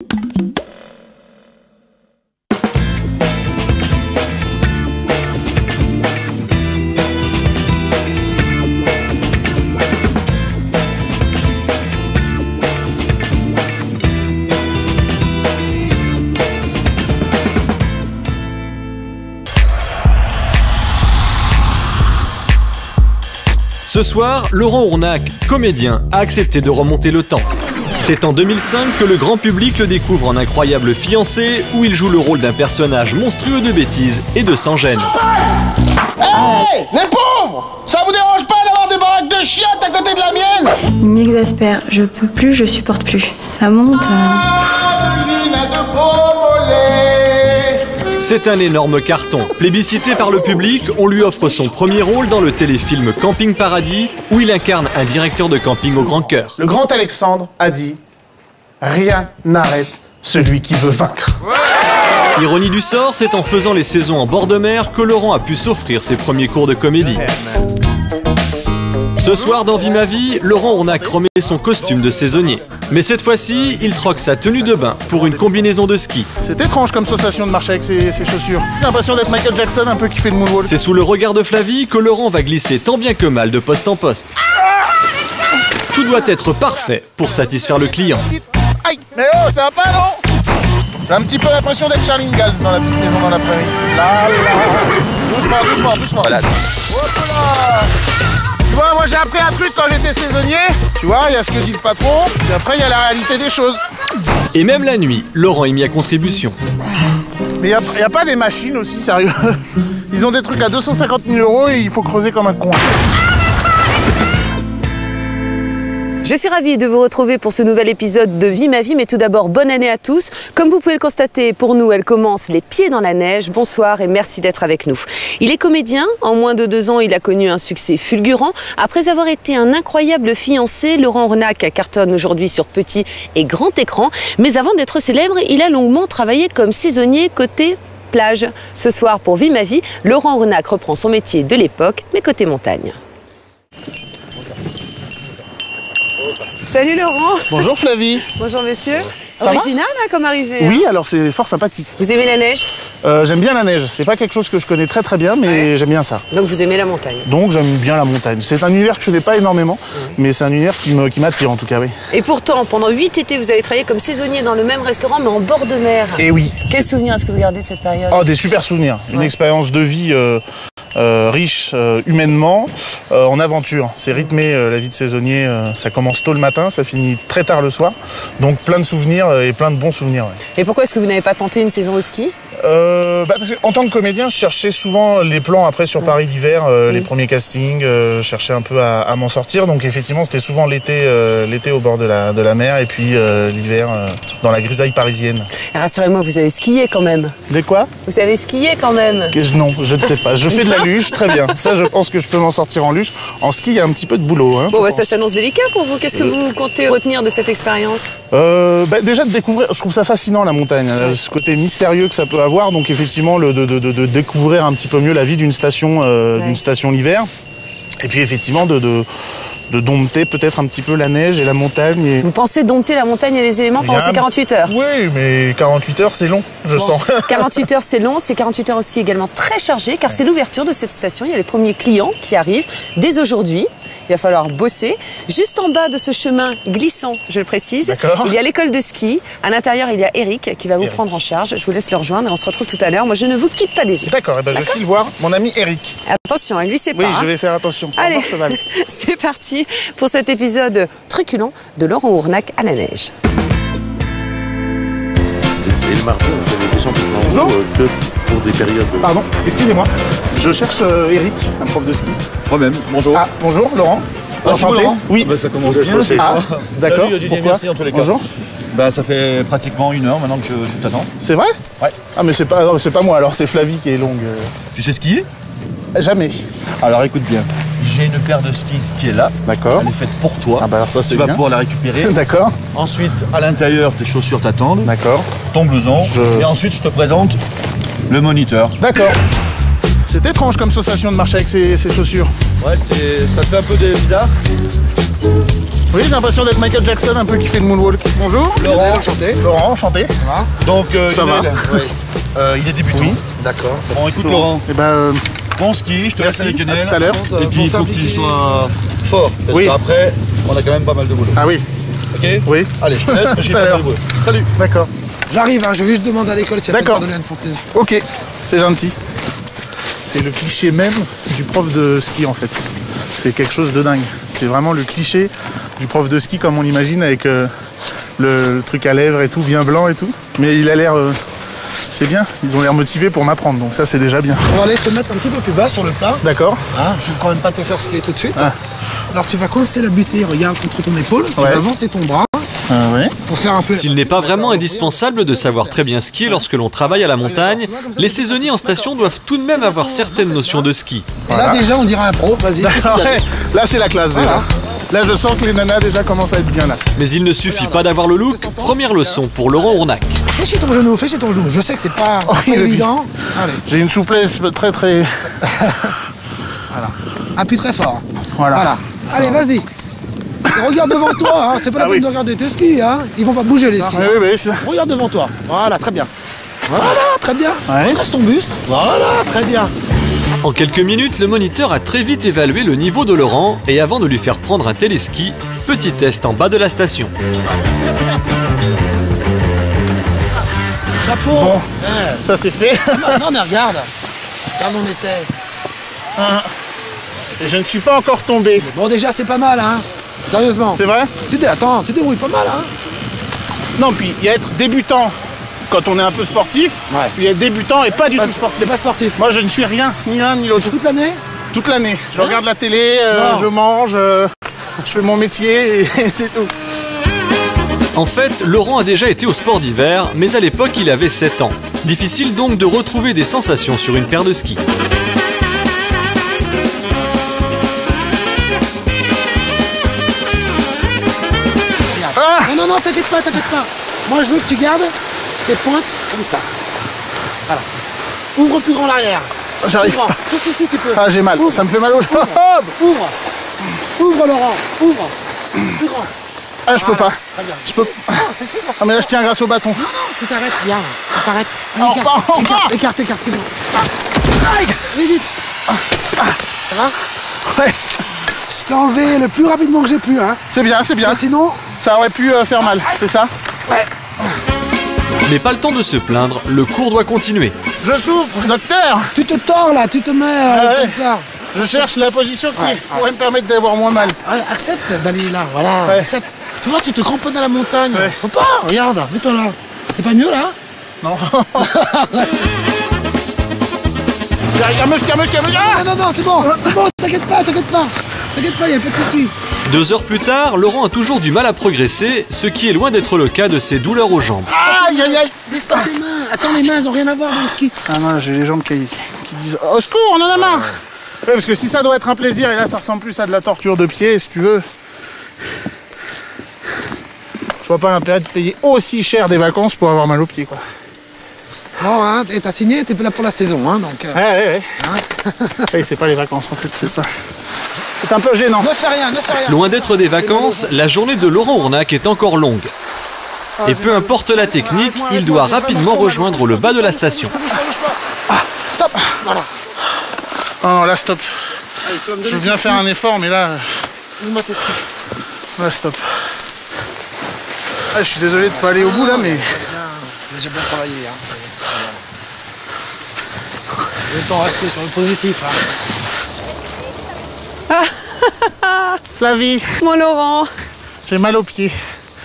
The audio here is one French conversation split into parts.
Ce soir, Laurent Ournac, comédien, a accepté de remonter le temps. C'est en 2005 que le grand public le découvre en Incroyable fiancé, où il joue le rôle d'un personnage monstrueux de bêtises et de sans-gêne. Hey, les pauvres! Ça vous dérange pas d'avoir des baraques de chiottes à côté de la mienne? Il m'exaspère, je peux plus, je supporte plus. Ça monte. C'est un énorme carton. Plébiscité par le public, on lui offre son premier rôle dans le téléfilm Camping Paradis, où il incarne un directeur de camping au grand cœur. Le grand Alexandre a dit « Rien n'arrête celui qui veut vaincre ». Ironie du sort, c'est en faisant les saisons en bord de mer que Laurent a pu s'offrir ses premiers cours de comédie. Ce soir dans Vie ma vie, Laurent Ournac remet son costume de saisonnier. Mais cette fois-ci, il troque sa tenue de bain pour une combinaison de ski. C'est étrange comme sensation de marcher avec ses chaussures. J'ai l'impression d'être Michael Jackson un peu qui fait le moonwalk. C'est sous le regard de Flavie que Laurent va glisser tant bien que mal de poste en poste. Tout doit être parfait pour satisfaire le client. Aïe, mais oh, ça va pas non? J'ai un petit peu l'impression d'être Charlie Ingalls dans la petite maison dans la prairie. Là, là. Doucement, doucement, doucement. Voilà. Hop là. Tu vois, moi j'ai appris un truc quand j'étais saisonnier. Tu vois, il y a ce que dit le patron, puis après il y a la réalité des choses. Et même la nuit, Laurent y met à contribution. Mais il n'y a pas des machines aussi, sérieux. Ils ont des trucs à 250 000 € et il faut creuser comme un con. Je suis ravie de vous retrouver pour ce nouvel épisode de Vie ma vie, mais tout d'abord, bonne année à tous. Comme vous pouvez le constater, pour nous, elle commence les pieds dans la neige. Bonsoir et merci d'être avec nous. Il est comédien. En moins de 2 ans, il a connu un succès fulgurant. Après avoir été un incroyable fiancé, Laurent Ournac cartonne aujourd'hui sur petit et grand écran. Mais avant d'être célèbre, il a longuement travaillé comme saisonnier côté plage. Ce soir, pour Vie ma vie, Laurent Ournac reprend son métier de l'époque, mais côté montagne. Salut Laurent. Bonjour Flavie. Bonjour messieurs. Ça Original hein, comme arrivée. Oui, alors c'est fort sympathique. Vous aimez la neige? J'aime bien la neige. C'est pas quelque chose que je connais très bien, mais j'aime bien ça. Donc vous aimez la montagne? Donc j'aime bien la montagne. C'est un univers que je n'ai pas énormément, mais c'est un univers qui m'attire en tout cas, oui. Et pourtant, pendant 8 étés, vous avez travaillé comme saisonnier dans le même restaurant, mais en bord de mer. Et oui. Quels souvenirs est-ce que vous gardez de cette période? Oh, des super souvenirs. Une expérience de vie riche humainement, en aventure. C'est rythmé, la vie de saisonnier. Ça commence tôt le matin, ça finit très tard le soir. Donc plein de souvenirs et plein de bons souvenirs. Ouais. Et pourquoi est-ce que vous n'avez pas tenté une saison au ski? Parce qu'en tant que comédien, je cherchais souvent les plans après sur Paris d'hiver, les premiers castings, je cherchais un peu à m'en sortir. Donc effectivement, c'était souvent l'été au bord de la mer et puis l'hiver dans la grisaille parisienne. Rassurez-moi, vous avez skié quand même. De quoi? Vous savez skier quand même? Non, je ne sais pas. Je fais de la luge, très bien. Ça, je pense que je peux m'en sortir en luge. En ski, il y a un petit peu de boulot. Hein, bon, ça s'annonce délicat pour vous. Qu'est-ce que vous comptez retenir de cette expérience? Déjà de découvrir, je trouve ça fascinant la montagne, ce côté mystérieux que ça peut avoir. Donc effectivement, de découvrir un petit peu mieux la vie d'une station l'hiver. Et puis effectivement de dompter peut-être un petit peu la neige et la montagne. Et... Vous pensez dompter la montagne et les éléments pendant ces 48 heures? Oui, mais 48 heures, c'est long, je sens. 48 heures, c'est long. C'est 48 heures aussi également très chargé, car c'est l'ouverture de cette station. Il y a les premiers clients qui arrivent dès aujourd'hui. Il va falloir bosser. Juste en bas de ce chemin glissant, je le précise, il y a l'école de ski. À l'intérieur, il y a Eric qui va vous prendre en charge. Je vous laisse le rejoindre et on se retrouve tout à l'heure. Moi, je ne vous quitte pas des yeux. D'accord, je file voir mon ami Eric. Attention, lui, c'est pas. Oui, je vais faire attention. Allez, c'est parti pour cet épisode truculent de Laurent Ournac à la neige. Et le mardi, on fait des descentes pour des périodes. Pardon, excusez-moi. Je cherche Eric, un prof de ski. Moi-même, bonjour. Ah, bonjour Laurent. Enchanté. Oui. Bah, ça commence bien. Ah, d'accord. Pourquoi? Merci en tous les cas. Bonjour. Bah, ça fait pratiquement 1 heure maintenant que je t'attends. C'est vrai? Ouais. Ah, mais c'est pas moi, alors c'est Flavie qui est longue. Tu sais skier? Jamais. Alors écoute bien, j'ai une paire de skis qui est là. D'accord. Elle est faite pour toi. Ah bah alors ça c'est bien. Tu vas pouvoir la récupérer. D'accord. Ensuite, à l'intérieur, tes chaussures t'attendent. D'accord. Ton blouson. Et ensuite, je te présente le moniteur. D'accord. C'est étrange comme sensation de marcher avec ses chaussures. Ouais, ça te fait un peu bizarre. Oui, j'ai l'impression d'être Michael Jackson, un peu qui fait le moonwalk. Bonjour. Laurent, enchanté. Laurent, enchanté. Ça va? Donc, Ça va. il est débutant. Oui. D'accord. Bon, écoute, Laurent, Eh ben, bon ski, je te laisse merci, avec Lionel. à tout à l'heure. Et puis, il faut que tu sois fort. Parce Oui. qu'après, on a quand même pas mal de boulot. Ah oui, Ok? oui. Allez, je te laisse, j'ai Tout à pas mal l'heure. de boulot. Salut. D'accord. J'arrive, hein, je vais juste demander à l'école si elle peut D'accord. pas donner une fantaisie. Ok, c'est gentil. C'est le cliché même du prof de ski en fait. C'est quelque chose de dingue. C'est vraiment le cliché du prof de ski comme on l'imagine avec le truc à lèvres et tout, bien blanc et tout. Mais il a l'air... c'est bien, ils ont l'air motivés pour m'apprendre, donc ça c'est déjà bien. On va aller se mettre un petit peu plus bas sur le plat. D'accord. Hein, je vais quand même pas te faire skier tout de suite. Ah. Alors tu vas coincer la butée, regarde contre ton épaule, tu Ouais. vas avancer ton bras Ouais. pour faire un peu... S'il n'est pas vraiment indispensable de savoir très bien skier lorsque l'on travaille à la montagne, les saisonniers en station doivent tout de même avoir certaines notions de ski. Et là déjà on dirait un pro, vas-y. Ouais, là c'est la classe déjà. Là je sens que les nanas déjà commencent à être bien là. Mais il ne suffit pas d'avoir le look. Première leçon pour Laurent Ournac. Fais chier ton genou, fais chier ton genou. Je sais que c'est pas oui, évident. Allez, J'ai une souplesse très très... voilà. Appuie très fort. Voilà. Allez, vas-y. Et regarde devant toi, hein. C'est pas la Ah peine oui. de regarder tes skis, hein. Ils vont pas bouger les skis. Oui, oui, oui, ça... Regarde devant toi. Voilà, très bien. Voilà, très bien. Ouais. Reste ton buste. Voilà, très bien. En quelques minutes, le moniteur a très vite évalué le niveau de Laurent et avant de lui faire prendre un téléski, petit test en bas de la station. Chapeau. Bon, Eh, ça c'est fait. non, mais regarde. Regarde où on était. Et je ne suis pas encore tombé. Bon, déjà, c'est pas mal, hein. Sérieusement. C'est vrai? Attends, tu débrouilles pas mal, hein. Non, puis il y a être débutant quand on est un peu sportif, Ouais. puis il y a être débutant et pas du tout sportif. C'est pas sportif. Moi je ne suis rien, ni l'un ni l'autre. Toute l'année? Toute l'année. Je regarde la télé, Non. je mange, je fais mon métier et c'est tout. En fait, Laurent a déjà été au sport d'hiver, mais à l'époque il avait 7 ans. Difficile donc de retrouver des sensations sur une paire de skis. Ah Non, t'inquiète pas. Moi, je veux que tu gardes tes pointes comme ça. Voilà. Ouvre plus grand l'arrière. J'arrive Ouvre. pas. Si, tu peux. Ah j'ai mal, Ouvre. ça me fait mal aux jambes. Ouvre. Ouvre, Laurent. Ouvre. Plus grand. Ah je peux pas. Très bien. Je peux. Non, c'est ça. Ah mais là je tiens grâce au bâton. Non, tu t'arrêtes. Regarde. Tu t'arrêtes. Non, pas. Écarte, c'est bon. Allez, vite. Ça va? Ouais. Je t'ai enlevé le plus rapidement que j'ai pu, hein. C'est bien, c'est bien. Et sinon, Ça aurait pu faire mal, c'est ça? Mais pas le temps de se plaindre, le cours doit continuer. Je souffre, docteur. tu te tords là, tu te mets ouais. comme ça. Je cherche la position qui pourrait me permettre d'avoir moins mal. Ouais, accepte d'aller là, voilà. Ouais. Accepte. Tu vois, tu te cramponnes à la montagne. Ouais. Faut pas, regarde, mets-toi là. T'es pas mieux là? Non. Il y a monsieur. Ah Non, c'est bon, t'inquiète pas, y a pas de soucis. 2 heures plus tard, Laurent a toujours du mal à progresser, ce qui est loin d'être le cas de ses douleurs aux jambes. Aïe aïe aïe. Descends tes mains. Attends, les mains, elles ont rien à voir dans le ski. Ah non, j'ai les jambes qui disent au secours, on en a marre. Ouais, parce que si ça doit être un plaisir, et là ça ressemble plus à de la torture de pied, si tu veux. Je vois pas l'intérêt de payer aussi cher des vacances pour avoir mal aux pieds, quoi. Bon, hein, et t'as signé, t'es là pour la saison, hein, donc... Ouais. Oui, c'est pas les vacances en fait, c'est ça. C'est un peu gênant. Ne fais rien. Loin d'être des vacances, la journée de Laurent Ournac est encore longue. Et peu importe la technique, il doit rapidement rejoindre le bas de la station. Bouge pas. Ah, stop, voilà. Non, là stop. Allez, tu vas me Je donner viens faire un effort, mais là, Donne-moi tes skis. là stop. Ah, je suis désolé de pas aller au bout là, mais... T'as déjà bien travaillé, hein. Autant rester sur le positif, hein. Flavie, Mon Laurent, j'ai mal aux pieds.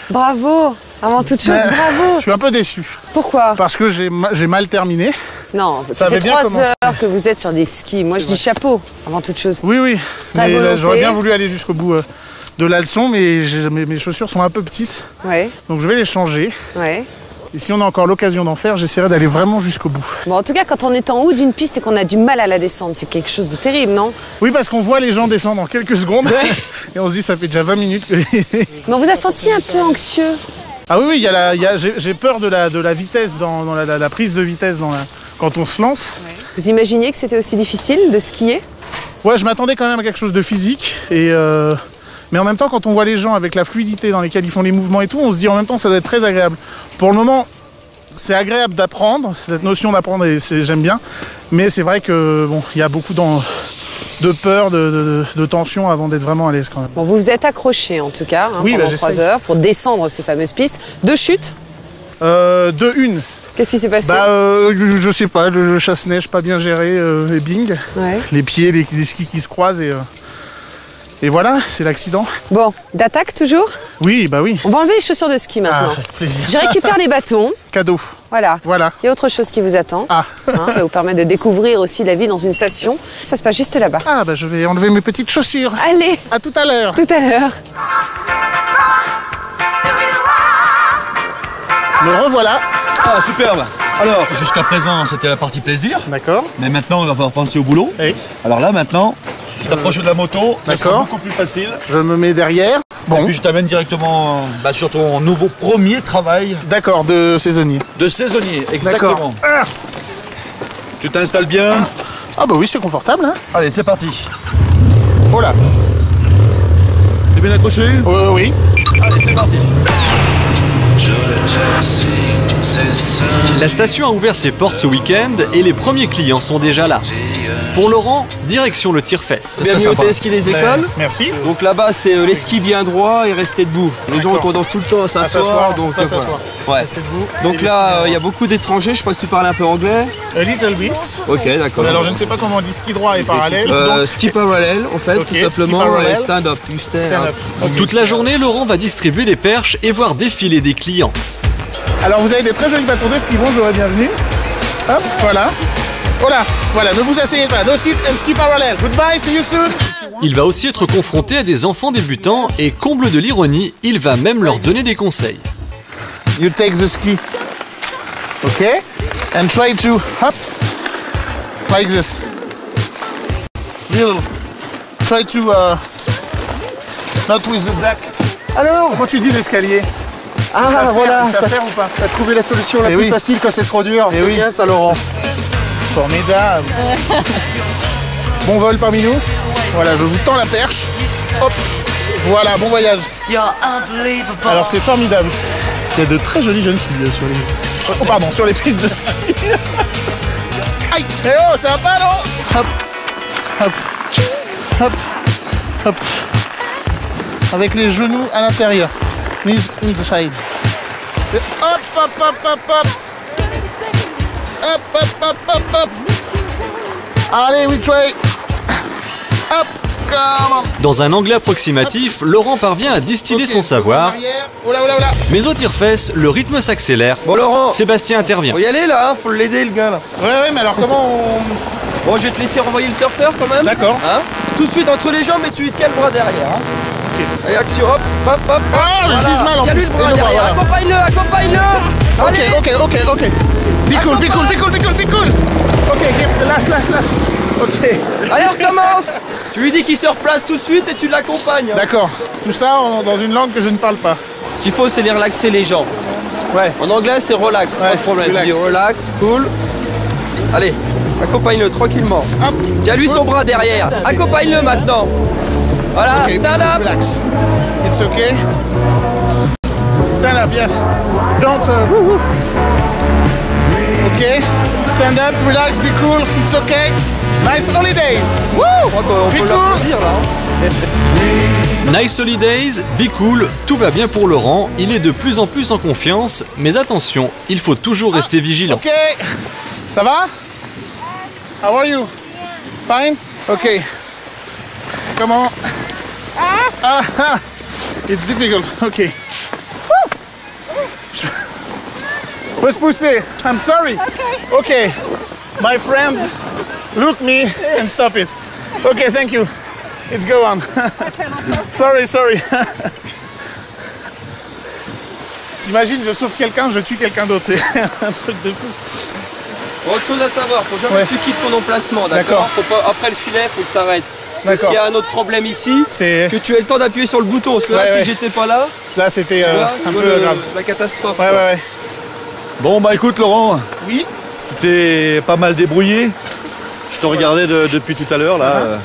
bravo. Avant toute chose, Je bravo. suis un peu déçu. Pourquoi? Parce que j'ai mal terminé. Non, Ça ça avait fait bien 3 commencé. heures que vous êtes sur des skis. Moi, je dis chapeau, avant toute chose. Oui. Ta Mais volonté. j'aurais bien voulu aller jusqu'au bout de la leçon, mais mes chaussures sont un peu petites. Ouais, Donc je vais les changer. ouais. Et si on a encore l'occasion d'en faire, j'essaierai d'aller vraiment jusqu'au bout. Bon, en tout cas, quand on est en haut d'une piste et qu'on a du mal à la descendre, c'est quelque chose de terrible, non? Oui, parce qu'on voit les gens descendre en quelques secondes. Et on se dit, ça fait déjà 20 minutes que... Mais on vous a senti un peu anxieux. Ah oui, j'ai peur de la vitesse, dans la prise de vitesse quand on se lance. Vous imaginiez que c'était aussi difficile de skier? Ouais, je m'attendais quand même à quelque chose de physique. Et Mais en même temps, quand on voit les gens avec la fluidité dans lesquelles ils font les mouvements et tout, on se dit en même temps ça doit être très agréable. Pour le moment, c'est agréable d'apprendre, cette notion d'apprendre, et j'aime bien. Mais c'est vrai que bon, il y a beaucoup de peur, de tension avant d'être vraiment à l'aise quand même. Bon, vous vous êtes accroché en tout cas oui, pendant 3 heures pour descendre ces fameuses pistes. 2 chutes. 2-1. Qu'est-ce qui s'est passé? Je sais pas, le chasse-neige pas bien géré et bing. Ouais. Les pieds, les skis qui se croisent et voilà, c'est l'accident. Bon, d'attaque toujours? Oui, bah oui. On va enlever les chaussures de ski maintenant. Avec plaisir. Je récupère les bâtons. Cadeau. Voilà. Voilà. Il y a autre chose qui vous attend. Ah. Ça va vous permettre de découvrir aussi la vie dans une station. Ça se passe juste là-bas. Ah bah je vais enlever mes petites chaussures. Allez, À tout à l'heure. tout à l'heure. Me revoilà. Ah, superbe. Alors, jusqu'à présent, c'était la partie plaisir. D'accord. Mais maintenant, on va penser au boulot. Oui. Alors là, maintenant, tu t'approches de la moto. Ça sera D'accord. beaucoup plus facile. Je me mets derrière. Et Bon. puis, je t'amène directement sur ton nouveau premier travail D'accord, de saisonnier. de saisonnier. Exactement. Ah. Tu t'installes bien. Ah bah oui, c'est confortable. Hein. Allez, c'est parti. Oh là. T'es bien accroché? Oui. Allez, c'est parti. La station a ouvert ses portes ce week-end et les premiers clients sont déjà là. Pour Laurent, direction le tire-fesse. Bienvenue au téléski des écoles. Merci. Donc là-bas, c'est les skis bien droits et rester debout. Les gens ont D'accord. tendance tout le temps à s'asseoir. Donc, pas voilà. s'asseoir. Ouais. Restez debout. Donc Et là, le il y a beaucoup d'étrangers. Je sais pas si tu parles un peu anglais. A little bit. Ok, d'accord. Alors je ne sais pas comment on dit ski droit et parallèle. Ski parallèle, en fait, Ok, tout ski simplement. parallel. Et stand-up. You stand Stand up. up. Toute la journée, Laurent va distribuer des perches et voir défiler des clients. Alors vous avez des très jolis bâtons de ski, bonjour et bienvenue. Hop, voilà. Voilà, ne vous asseyez pas. No sit and ski parallel. Goodbye, see you soon. Il va aussi être confronté à des enfants débutants et, comble de l'ironie, il va même leur donner des conseils. You take the ski. Okay? And try to hop like this. Little. Try to not with the back. Alors, comment tu dis l'escalier? Ah voilà, Ça faire ou pas? t'as trouvé la solution la Eh plus oui. facile quand c'est trop dur, Eh c'est oui. bien ça Laurent. Formidable. Bon vol parmi nous. Voilà, je vous tends la perche. Hop. Voilà, bon voyage. Alors c'est formidable. Il y a de très jolies jeunes filles sur les... Oh, pardon, sur les pistes de ski. Aïe. Eh oh, ça va pas non? Hop. Hop. Hop. Hop. Avec les genoux à l'intérieur. Knees inside. Hop, hop, hop, hop, hop. Hop, hop, hop, hop, hop. Allez, we try. Hop, come on. Dans un anglais approximatif, Laurent parvient à distiller son savoir, Oh là, oh là, oh là. mais au tire-fesse, le rythme s'accélère. Bon, Laurent, Sébastien intervient. faut y aller là, hein, faut l'aider le gars là. Ouais, mais alors comment on... Bon, je vais te laisser renvoyer le surfeur quand même. D'accord. Hein, tout de suite entre les jambes et tu lui tiens le bras derrière. Hein. Allez, action, hop, hop, hop. Ah, je vise mal en Tiens-lui plus. le bras Et le bras, derrière. voilà. Accompagne-le, accompagne-le. Allez. Ok. Be cool, be cool, be cool, be cool, be cool. Ok, lâche. Ok. Allez, on recommence. Tu lui dis qu'il se replace tout de suite et tu l'accompagnes. Hein. D'accord. Tout ça dans une langue que je ne parle pas. Ce qu'il faut, c'est les relaxer les gens. Ouais. En anglais, c'est relax, Ouais, pas de problème. Tu relax. dis relax, cool. Allez, accompagne-le tranquillement. Hop. Tiens-lui son bras derrière. Accompagne-le maintenant. Voilà, Ok, stand up. relax. It's okay. Stand up, yes. Don't. Okay. Stand up, relax, be cool. It's okay. Nice holidays. Wouh, je crois qu'on Be peut cool. l'applaudir là. Hein. Nice holidays, be cool, tout va bien pour Laurent, il est de plus en plus en confiance, mais attention, il faut toujours rester vigilant. Ok. Ça va? How are you? Fine? Ok. Comment? Ah, it's difficult. Ok. Faut se pousser. I'm sorry. Okay. My friend, look me and stop it. Okay, thank you. Let's go on. Sorry. T'imagines, je sauve quelqu'un, je tue quelqu'un d'autre. C'est un truc de fou. Autre chose à savoir, faut jamais Ouais. que tu quittes ton emplacement, D'accord. d'accord? Faut pas, après le filet, faut que t'arrêtes. Parce que D'accord. s'il y a un autre problème ici, C'est... que tu aies le temps d'appuyer sur le bouton. Parce que là, Ouais, si ouais. j'étais pas là, Là, c'était tu vois, un tu peu vois grave. la catastrophe. Ouais, quoi. ouais. Bon, bah écoute, Laurent, Oui. tu t'es pas mal débrouillé. Je te regardais depuis tout à l'heure là.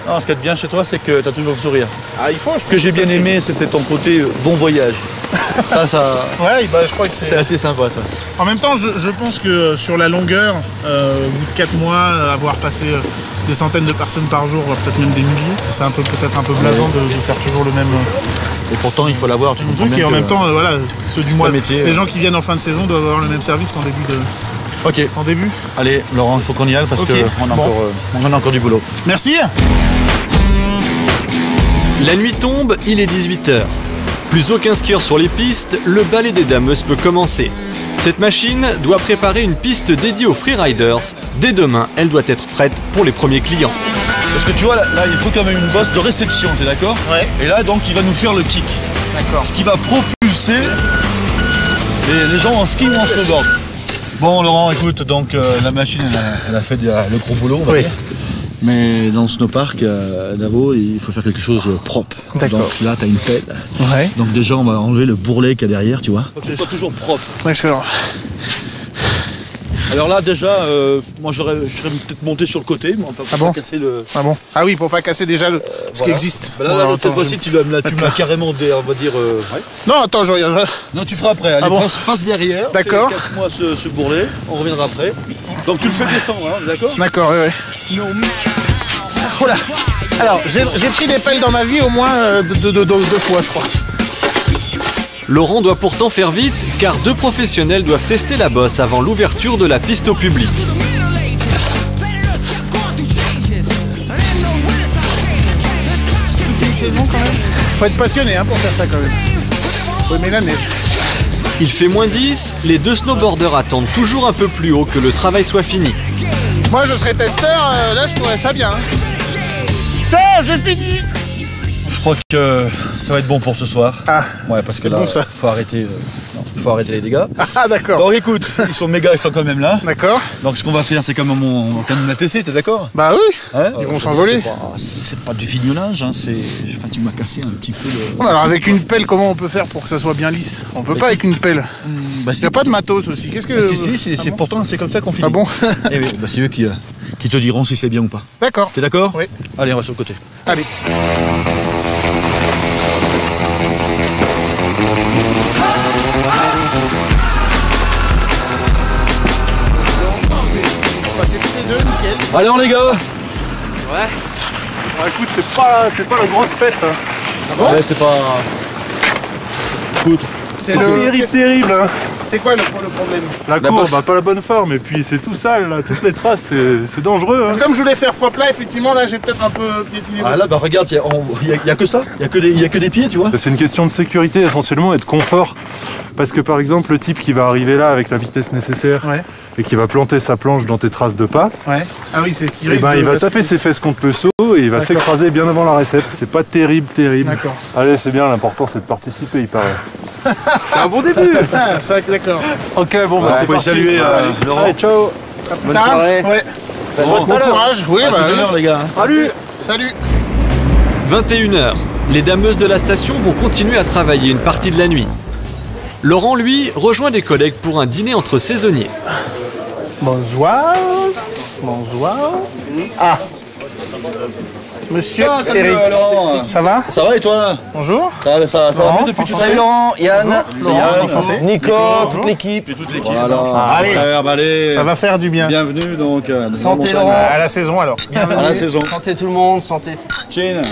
Non, ce qu'il y a de bien chez toi, c'est que tu as toujours le sourire. Ah, il faut, je Ce que j'ai bien aimé, c'était ton côté bon voyage. ça. Ouais, bah, je crois que c'est assez sympa, ça. En même temps, je pense que sur la longueur, au bout de 4 mois, avoir passé des centaines de personnes par jour, peut-être même des milliers, c'est peut-être un peu blasant de faire toujours le même. Et pourtant, il faut l'avoir, tu comprends bien. Et en même temps, voilà, ceux du mois, métier, les gens qui viennent en fin de saison doivent avoir le même service qu'en début de. Ok. En début. Allez, Laurent, il faut qu'on y aille parce qu'on a encore du boulot. Merci. La nuit tombe, il est 18h. Plus aucun skieur sur les pistes, le ballet des dameuses peut commencer. Cette machine doit préparer une piste dédiée aux freeriders. Dès demain, elle doit être prête pour les premiers clients. Parce que tu vois, là, il faut quand même une bosse de réception, t'es d'accord? Ouais. Et là, donc, il va nous faire le kick. D'accord. Ce qui va propulser les gens en ski ou en snowboard. Bon, Laurent, écoute, donc la machine, elle a fait le gros boulot, on va dire. Mais dans le snowpark d'Avaux, il faut faire quelque chose de propre. D'accord. Donc là, tu as une pelle. Ouais. Donc déjà, on va enlever le bourrelet qu'il y a derrière, tu vois. Faut que ce soit toujours propre. D'accord. Alors là, déjà, moi, je serais peut-être monté sur le côté, mais enfin, pour pas casser le... Ah bon? Ah oui, pour pas casser déjà ce qui existe. Bah là, cette fois-ci, tu m'as carrément, on va dire... Ouais. Non, attends, je regarde. Non, tu feras après. Allez, passe derrière. D'accord. Casse-moi ce bourrelet, on reviendra après. Donc tu le fais descendre, hein, d'accord? D'accord, oui. Oh là. Alors, j'ai pris des pelles dans ma vie au moins deux fois, je crois. Laurent doit pourtant faire vite, car 2 professionnels doivent tester la bosse avant l'ouverture de la piste au public. Toute une saison quand même. Faut être passionné pour faire ça quand même. Faut aimer la neige. Il fait -10, les 2 snowboarders attendent toujours un peu plus haut que le travail soit fini. Moi je serais testeur, là je trouverais ça bien. Ça, j'ai fini. Je crois que ça va être bon pour ce soir. Ah, ouais, parce que là, bon, ça. faut arrêter les dégâts. Ah d'accord. Bon écoute, ils sont quand même là. D'accord. Donc ce qu'on va faire, c'est quand même la tester, t'es d'accord? Bah oui, hein, ils vont s'envoler. C'est pas du fignolage, hein, enfin, tu m'as cassé un petit peu le... Alors avec une pelle, comment on peut faire pour que ça soit bien lisse? On peut pas avec une pelle. Bah, il n'y a pas de matos aussi. Qu'est-ce que... Si, pourtant c'est comme ça qu'on finit. Ah bon? Eh oui, bah, c'est eux qui te diront si c'est bien ou pas. D'accord. T'es d'accord? Oui. Allez, on va sur le côté. Allez. C'est tous les deux, nickel. Allez, les gars. Ouais. Bah, écoute, c'est pas la grosse fête. Hein. Ah bon? Ouais, c'est pas... Écoute. C'est le... terrible. Hein. C'est quoi le problème? La courbe, bah, pas la bonne forme, et puis c'est tout sale, là, toutes les traces, c'est dangereux. Hein. Comme je voulais faire propre là, effectivement, là j'ai peut-être un peu piétiné. Ah là, bah regarde, il y a que ça, il y a que des pieds, tu vois. C'est une question de sécurité essentiellement et de confort. Parce que par exemple, le type qui va arriver là avec la vitesse nécessaire et qui va planter sa planche dans tes traces de pas, ah oui, c'est qui il va taper ses fesses contre le seau et il va s'écraser bien avant la recette. C'est pas terrible. D'accord. Allez, c'est bien, l'important c'est de participer, il paraît. C'est un bon début. Ah, c'est vrai, d'accord. Ok, bon, bah c'est parti. Saluer Laurent. Allez, ciao. Bonne soirée. Ouais. Bon courage. Oui, bah les gars. Salut. Salut. 21h, les dameuses de la station vont continuer à travailler une partie de la nuit. Laurent, lui, rejoint des collègues pour un dîner entre saisonniers. Bonsoir. Ah. Monsieur Eric, ça va? Ça va et toi? Bonjour. Ça va mieux depuis tout ça? Salut Laurent, Yann, enchanté. Nico, toute l'équipe. Voilà. Allez, ça va faire du bien. Bienvenue donc. Santé Laurent. À la saison alors. À la saison. Santé tout le monde, santé.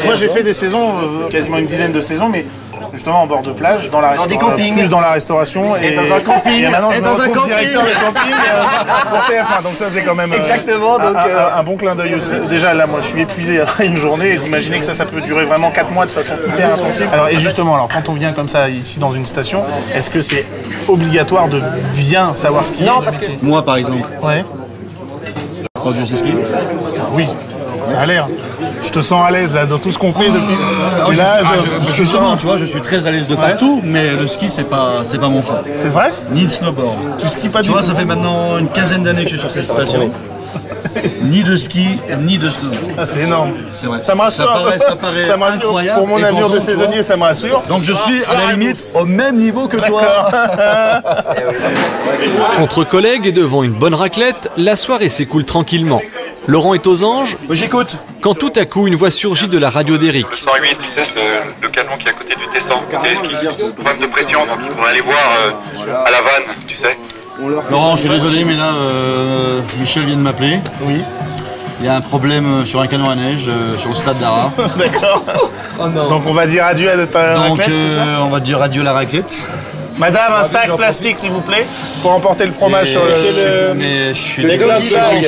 Moi j'ai fait des saisons, quasiment une dizaine de saisons, mais justement en bord de plage, dans la des campings. Plus dans la restauration et dans un camping. Et maintenant je me dans un retrouve camping. directeur de camping pour TF1, donc ça c'est quand même exactement, donc, un bon clin d'œil aussi. Déjà là moi je suis épuisé après une journée et d'imaginer que ça peut durer vraiment 4 mois de façon hyper intensive. Alors et justement alors quand on vient comme ça ici dans une station, est-ce que c'est obligatoire de bien savoir skier? Non, parce que moi par exemple. Ouais. Quand je sais skier. Oui. Ça a l'air. Je te sens à l'aise là dans tout ce qu'on fait depuis. Justement, tu vois, je suis très à l'aise de partout, mais le ski c'est pas mon fort. C'est vrai? Ni le snowboard. Tu skis pas du tout? Tu vois, tout? ça fait maintenant une quinzaine d'années que je suis sur cette station. Ni de ski, ni de snow. Ah, c'est énorme. C'est vrai. Ça me rassure. Ça paraît incroyable. Pour mon avenir de saisonnier, ça me rassure. Donc je suis à la limite au même niveau que toi. Entre collègues et devant une bonne raclette, la soirée s'écoule tranquillement. Laurent est aux anges. J'écoute. Quand tout à coup, une voix surgit de la radio d'Eric. 108, tu sais, le canon qui est à côté du descend. Problème de pression, donc il faudrait aller voir à la vanne, tu sais. Laurent, je suis désolé, mais là, Michel vient de m'appeler. Oui. Il y a un problème sur un canon à neige sur le stade d'Arras. D'accord. Oh non. Donc on va dire adieu à notre raclette, c'est ça ? On va dire adieu à la raclette. Madame, un sac plastique s'il vous plaît, pour emporter le fromage sur le... Mais je suis désolé,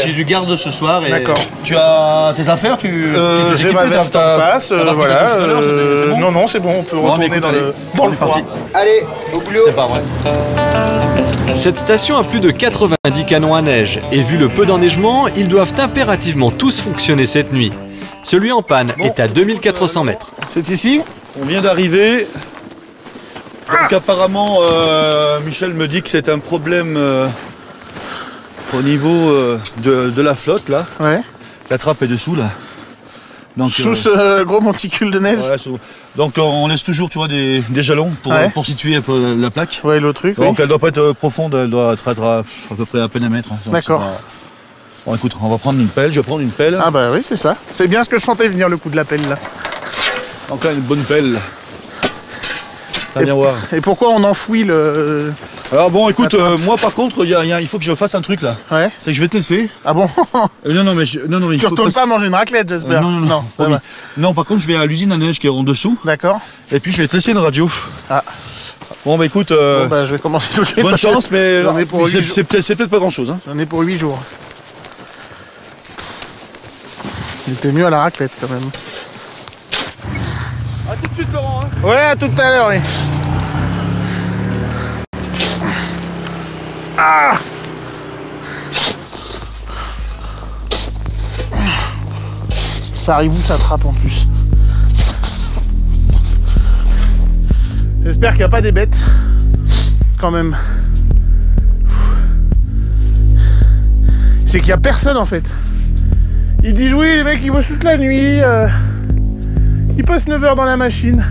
j'ai du garde ce soir. D'accord. Tu as tes affaires, j'ai ma veste en face, voilà. Bon non, c'est bon, on peut retourner dans le froid. Allez, au boulot. C'est pas vrai. Cette station a plus de 90 canons à neige et vu le peu d'enneigement, ils doivent impérativement tous fonctionner cette nuit. Celui en panne est à 2400 mètres. C'est ici ? On vient d'arriver. Donc apparemment, Michel me dit que c'est un problème au niveau de la flotte là. Ouais. La trappe est dessous là. Donc, sous ce gros monticule de neige. Ouais, donc on laisse toujours, tu vois, des jalons pour situer un peu la plaque. Ouais, le truc. Donc oui. elle doit pas être profonde, elle doit être à peu près à peine à mètre. D'accord. Bon écoute, on va prendre une pelle, je vais prendre une pelle. Ah bah oui, c'est ça. C'est bien ce que je sentais venir le coup de la pelle là. Donc là une bonne pelle. Viens voir. Et pourquoi on enfouit le... Alors bon écoute, moi par contre, il faut que je fasse un truc là. Ouais. C'est que je vais te laisser. Ah bon? Non, mais il tu retournes pas manger une raclette, j'espère. Non. Non, par contre, je vais à l'usine à neige qui est en dessous. D'accord. Et puis je vais te laisser une radio. Ah. Bon bah écoute, bon, bah, je vais commencer tout de suite. Bonne chance, mais c'est peut-être pas grand-chose. Hein. J'en ai pour 8 jours. Il était mieux à la raclette quand même. A tout de suite Laurent. Hein. Ouais, à tout à l'heure, oui. Ah! Ça arrive où ça trappe en plus? J'espère qu'il n'y a pas des bêtes. Quand même. C'est qu'il n'y a personne en fait. Ils disent oui, les mecs ils bossent toute la nuit. Ils passent 9 heures dans la machine.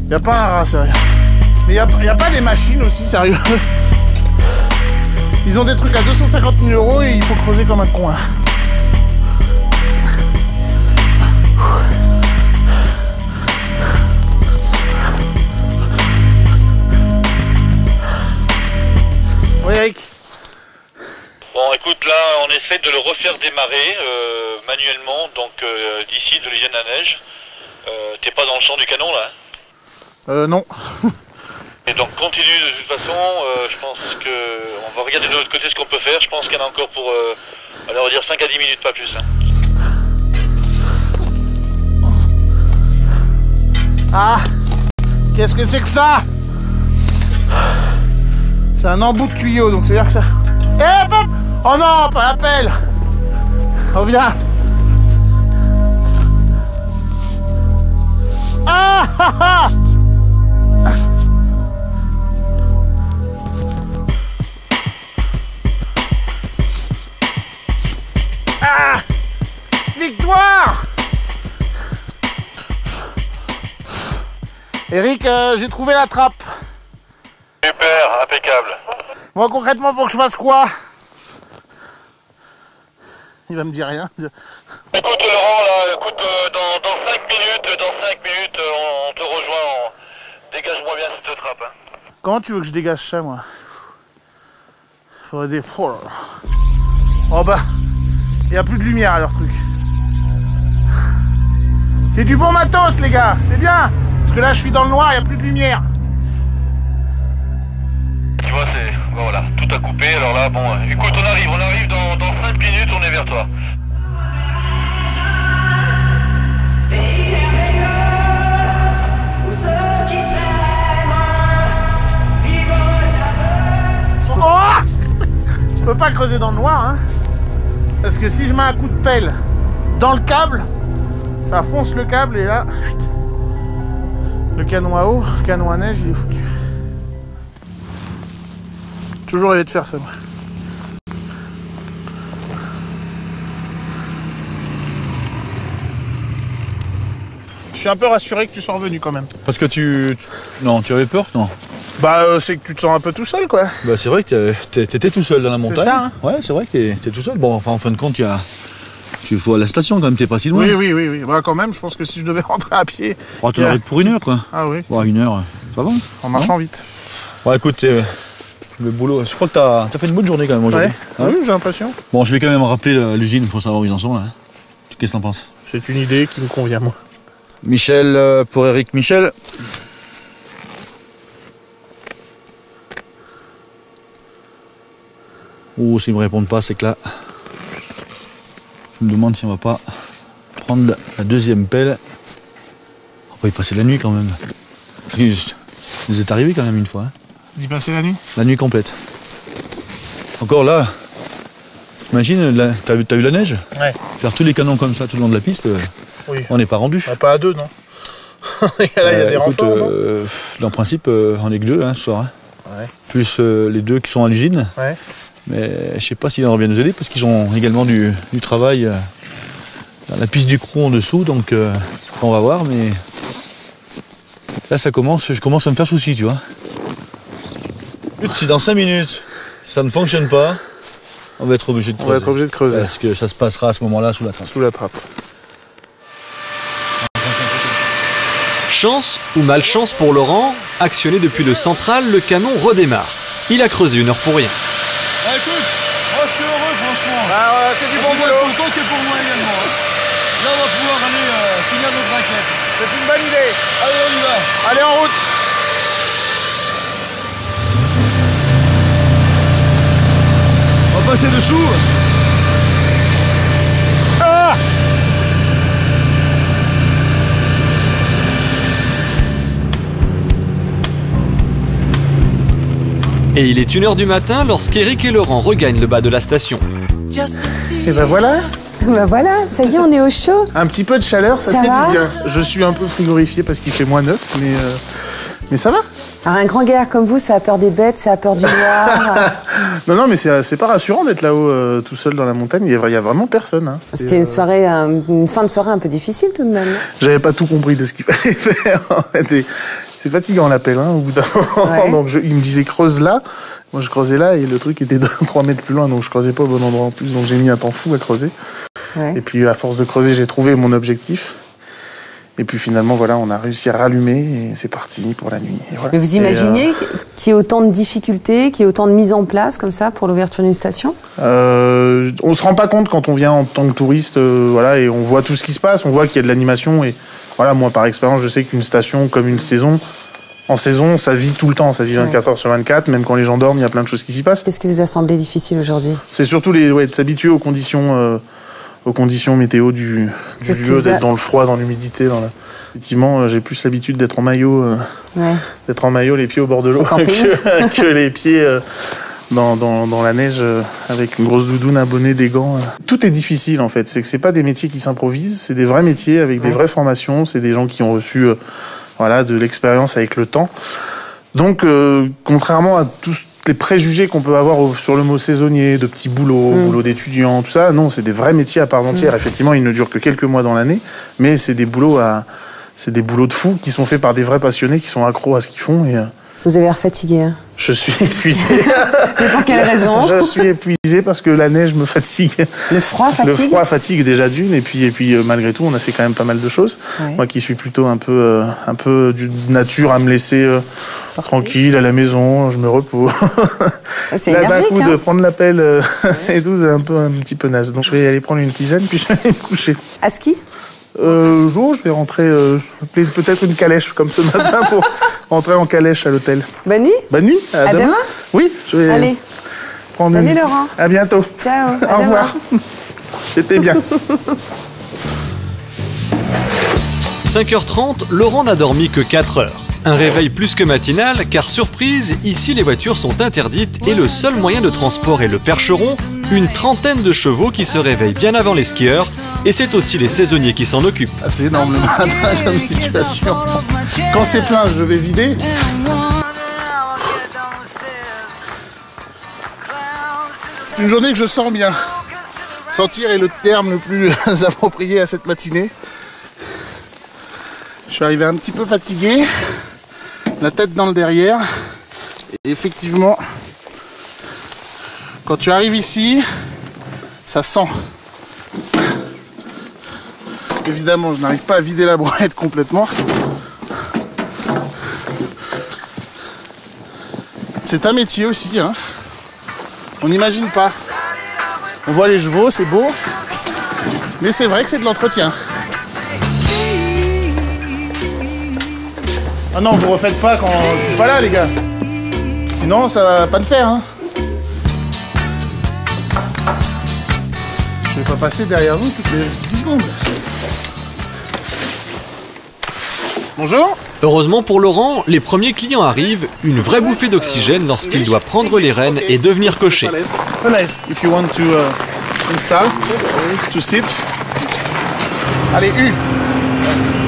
Il n'y a pas un rat, sérieux. Mais il n'y a pas des machines aussi, sérieux. Ils ont des trucs à 250 000 € et il faut creuser comme un con. Hein. Oui, Eric. Bon, écoute, là, on essaie de le refaire démarrer manuellement, donc d'ici, de l'usine à neige. T'es pas dans le champ du canon, là? Non. Et donc, continue de toute façon. Je pense que on va regarder de l'autre côté ce qu'on peut faire. Je pense qu'il y en a encore pour, on va dire 5 à 10 minutes, pas plus. Hein. Ah! Qu'est-ce que c'est que ça? C'est un embout de tuyau, donc c'est-à-dire que ça... Eh, hop! Oh non, pas la pelle! Reviens! Ah! Ah! Ah! Ah! Victoire! Eric, j'ai trouvé la trappe. Super, impeccable. Moi concrètement, faut que je fasse quoi? Il va me dire rien. Écoute Laurent, là, écoute, dans 5 minutes, on te rejoint. Dégage-moi bien cette trappe. Hein. Comment tu veux que je dégage ça, moi? Faudrait des... Oh là là. Oh bah, il n'y a plus de lumière à leur truc. C'est du bon matos, les gars, c'est bien. Parce que là, je suis dans le noir, il n'y a plus de lumière. Tu vois, c'est... Voilà, tout a coupé, alors là, bon... Écoute, on arrive dans 5 minutes, on est vers toi. Oh, je peux pas creuser dans le noir, hein. Parce que si je mets un coup de pelle dans le câble, ça fonce le câble et là... Le canon à eau, le canon à neige, il est foutu. Toujours rêvé de faire ça, moi. Je suis un peu rassuré que tu sois revenu quand même. Parce que Non, tu avais peur, non? Bah, c'est que tu te sens un peu tout seul, quoi. Bah, c'est vrai que t'étais tout seul dans la montagne. C'est ça, hein. Ouais, c'est vrai que t'es tout seul. Bon, enfin, en fin de compte, il Tu faut à la station quand même, t'es pas si loin. Oui. Bah, quand même, je pense que si je devais rentrer à pied. Oh, tu l'arrêtes pour 1 heure, quoi. Ah oui. Bon, 1 heure, ça va. En marchant vite. Bon, écoute, le boulot, je crois que t'as fait une bonne journée quand même aujourd'hui. Ouais. Oui, j'ai l'impression. Bon, je vais quand même rappeler l'usine pour savoir où ils en sont là. Qu'est-ce que t'en penses? C'est une idée qui me convient, moi. Michel, pour Eric Michel. Oh, s'ils me répondent pas, c'est que là, je me demande si on va pas prendre la deuxième pelle. On va y passer la nuit quand même. Vous êtes arrivé quand même une fois. Hein. D'y passer la nuit? La nuit complète. Encore là, t'imagines, t'as eu la neige? Ouais. Faire tous les canons comme ça tout le long de la piste, oui. On n'est pas rendu. Ah, pas à 2, non? Là, il y a des renforts, non? Là, en principe, on est que 2 hein, ce soir. Hein. Ouais. Plus les 2 qui sont à l'usine. Ouais. Mais je sais pas s'ils vont bien nous aider parce qu'ils ont également du travail dans la piste du Cron en dessous, donc on va voir, mais là je commence à me faire souci, tu vois. Si dans 5 minutes ça ne fonctionne pas, on va être obligé de creuser. On va être obligé de creuser. Parce que ça se passera à ce moment-là sous la trappe. Sous la trappe. Chance ou malchance pour Laurent, actionné depuis le central, le canon redémarre. Il a creusé 1 heure pour rien. Ah, écoute, moi je suis heureux franchement. Ah ouais, c'est du bon boulot. Content que pour moi également. Hein. Là on va pouvoir aller finir notre raquette. C'est une bonne idée. Allez, on y va. Allez, en route. On va passer dessous. Ah! Et il est 1 heure du matin lorsqu'Éric et Laurent regagnent le bas de la station. Et ben voilà. Bah voilà, ça y est, on est au chaud. Un petit peu de chaleur, ça fait va du bien. Je suis un peu frigorifié parce qu'il fait -9, mais ça va. Alors un grand gaillard comme vous, ça a peur des bêtes, ça a peur du noir. Non, mais c'est pas rassurant d'être là-haut tout seul dans la montagne. Il y a vraiment personne. Hein. C'était une fin de soirée un peu difficile tout de même. J'avais pas tout compris de ce qu'il fallait faire. En fait. C'est fatigant l'appel, hein, au bout d'un moment. Ouais. Donc il me disait creuse là. Moi je creusais là et le truc était 3 mètres plus loin, donc je creusais pas au bon endroit en plus. Donc j'ai mis un temps fou à creuser. Ouais. Et puis à force de creuser, j'ai trouvé mon objectif. Et puis finalement, voilà, on a réussi à rallumer et c'est parti pour la nuit. Et voilà. Mais vous imaginez qu'il y ait autant de difficultés, qu'il y ait autant de mise en place comme ça pour l'ouverture d'une station? On se rend pas compte quand on vient en tant que touriste, voilà, et on voit tout ce qui se passe, on voit qu'il y a de l'animation. Et voilà, moi par expérience, je sais qu'une station comme une saison, en saison, ça vit tout le temps, ça vit 24 heures sur 24, même quand les gens dorment, il y a plein de choses qui s'y passent. Qu'est-ce qui vous a semblé difficile aujourd'hui? C'est surtout de s'habituer aux conditions météo du lieu, d'être dans le froid, dans l'humidité. Effectivement, j'ai plus l'habitude d'être en maillot, les pieds au bord de l'eau, que les pieds dans la neige avec une grosse doudoune, un bonnet, des gants. Tout est difficile en fait. C'est que c'est pas des métiers qui s'improvisent, c'est des vrais métiers avec des vraies formations. C'est des gens qui ont reçu de l'expérience avec le temps. Donc, contrairement à tous les préjugés qu'on peut avoir sur le mot saisonnier, de petits boulots, boulot d'étudiants, tout ça, non, c'est des vrais métiers à part entière. Effectivement, ils ne durent que quelques mois dans l'année, mais c'est des boulots de fous qui sont faits par des vrais passionnés qui sont accros à ce qu'ils font. Et, vous avez l'air fatigué. Hein. Je suis épuisé. Mais pour quelle raison? Je suis épuisé parce que la neige me fatigue. Le froid fatigue? Le froid fatigue déjà d'une, et puis malgré tout, on a fait quand même pas mal de choses. Ouais. Moi qui suis plutôt un peu du nature à me laisser tranquille à la maison, je me repose. C'est là, énergique, d'un coup, hein. de prendre la pelle et tout, c'est un petit peu naze. Donc je vais aller prendre une tisane, puis je vais aller me coucher. À ski? Je vais rentrer, peut-être une calèche comme ce matin pour rentrer en calèche à l'hôtel. Bonne nuit. Bonne nuit. À demain. Oui, je vais prendre Salut Laurent. À bientôt. Ciao. Au revoir. C'était bien. 5h30, Laurent n'a dormi que 4 heures. Un réveil plus que matinal, car surprise, ici les voitures sont interdites et le seul moyen de transport est le percheron, une trentaine de chevaux qui se réveillent bien avant les skieurs, et c'est aussi les saisonniers qui s'en occupent. C'est énorme le matin comme situation. Quand c'est plein, je vais vider. C'est une journée que je sens bien. Sentir est le terme le plus approprié à cette matinée. Je suis arrivé un petit peu fatigué, la tête dans le derrière. Et effectivement, quand tu arrives ici, ça sent. évidemment, je n'arrive pas à vider la brouette complètement. C'est un métier aussi, hein. On n'imagine pas. On voit les chevaux, c'est beau. Mais c'est vrai que c'est de l'entretien. Ah non, vous refaites pas quand je suis pas là, les gars. Sinon, ça va pas le faire, hein. Je vais pas passer derrière vous toutes les 10 secondes. Bonjour. Heureusement pour Laurent, les premiers clients arrivent, une vraie bouffée d'oxygène lorsqu'il doit prendre les rênes et devenir cocher. If you want to install, to sit. Allez, U.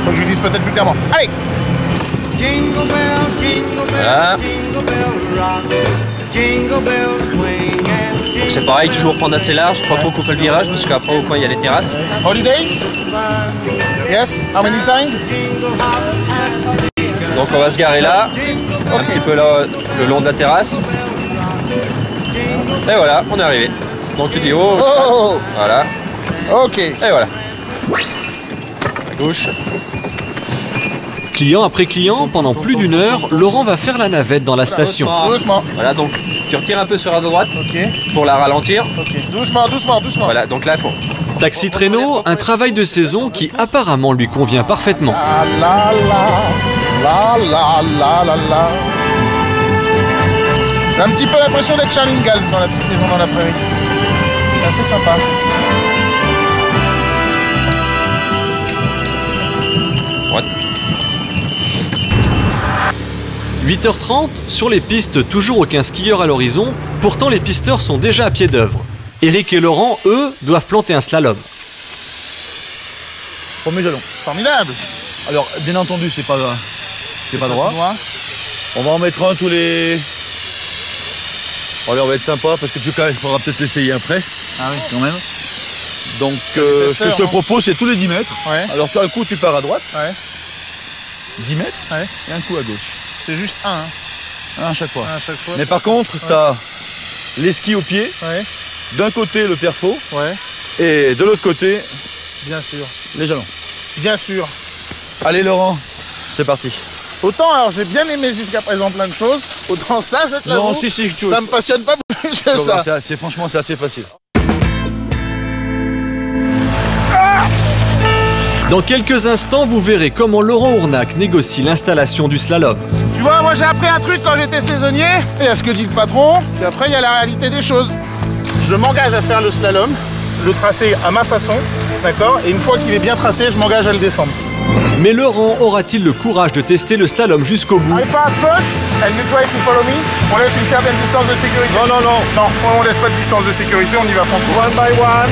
Faut que je vous dise peut-être plus clairement. Allez. Voilà. C'est pareil, toujours prendre assez large, pas trop couper le virage parce qu'après au coin il y a les terrasses. Holidays? Yes. How many times? Donc on va se garer là, un petit peu là le long de la terrasse. Et voilà, on est arrivé. Donc tu dis oh, oh. Voilà. Ok. Et voilà. À gauche. Client après client, pendant plus d'une heure, Laurent va faire la navette dans la station. Doucement. Voilà, donc tu retires un peu sur la droite okay. Pour la ralentir. Okay. Doucement. Voilà, donc là il faut. Taxi traîneau, un travail de saison qui apparemment lui convient parfaitement. La la la. J'ai un petit peu l'impression d'être Charlie Ingalls dans la petite maison dans la prairie. C'est assez sympa. Ouais. 8h30, sur les pistes, toujours aucun skieur à l'horizon, pourtant les pisteurs sont déjà à pied d'œuvre. Eric et Laurent, eux, doivent planter un slalom. Premier jalon. Formidable. Alors, bien entendu, c'est pas droit. On va en mettre un tous les... Allez, on va être sympa parce que il faudra peut-être l'essayer après. Ah oui. Quand même. Donc, ce que je te propose, c'est tous les 10 mètres. Ouais. Alors, tu as un coup, tu pars à droite. Ouais. 10 mètres. Ouais. Et un coup à gauche. C'est juste un. Hein. Un à chaque fois. Un à chaque fois. Mais par contre, tu as les skis au pied. Ouais. D'un côté, le perfo. Ouais. Et de l'autre côté, bien sûr, les jalons. Bien sûr. Allez, Laurent, c'est parti. Autant, alors j'ai bien aimé jusqu'à présent plein de choses, autant ça, je te l'avoue, non, si, ça me passionne pas plus que ça. Franchement, c'est assez facile. Dans quelques instants, vous verrez comment Laurent Ournac négocie l'installation du slalom. Tu vois, moi j'ai appris un truc quand j'étais saisonnier, et à ce que dit le patron, puis après il y a la réalité des choses. Je m'engage à faire le slalom, le tracé à ma façon, d'accord? Et une fois qu'il est bien tracé, je m'engage à le descendre. Mais Laurent aura-t-il le courage de tester le slalom jusqu'au bout? I pass first, and you try to follow me. On laisse une certaine distance de sécurité. Non, on laisse pas de distance de sécurité, on y va franco. One by one.